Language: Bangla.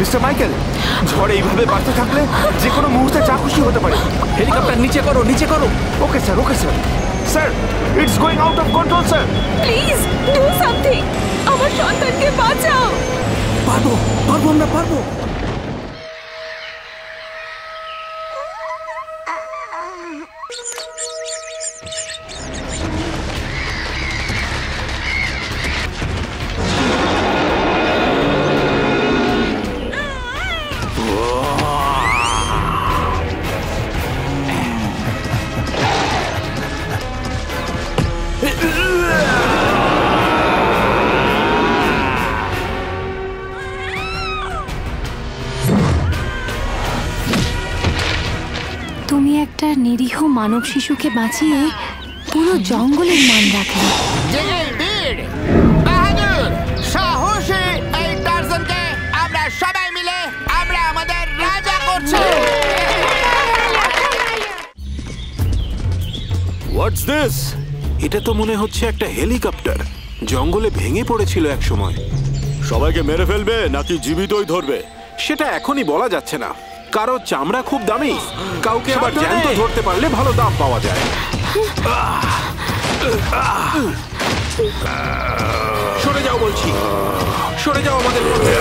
মিস্টার মাইকেল, ঝড় এইভাবে বাড়তে থাকলে যে কোনো মুহূর্তে যা খুশি হতে পারে। হেলিকপ্টার নিচে করো, নিচে করো। Okay sir, okay sir. Sir, it's going out of control sir. Please do something, আমার সন্তানকে বাঁচাও। পারবো, পারবো, আমরা পারবো। তুমি একটা নিরীহ মানব শিশুকে বাঁচিয়ে পুরো জঙ্গলের মান রাখলে। সাহসী এই টারজানকে আমরা সবাই মিলে আমরা আমাদের রাজা করছি। What's this? এটা তো মনে হচ্ছে একটা হেলিকপ্টার। জঙ্গলে ভেঙে পড়েছিল এক সময়। সবাইকে মেরে ফেলবে নাকি জীবিতই ধরবে সেটা এখনই বলা যাচ্ছে না। কারো চামড়া খুব দামি, কাউকে আবার জ্যান্ত ধরতে পারলে ভালো দাম পাওয়া যায়। সরে যাও বলছি, সরে যাও আমাদের মধ্যে।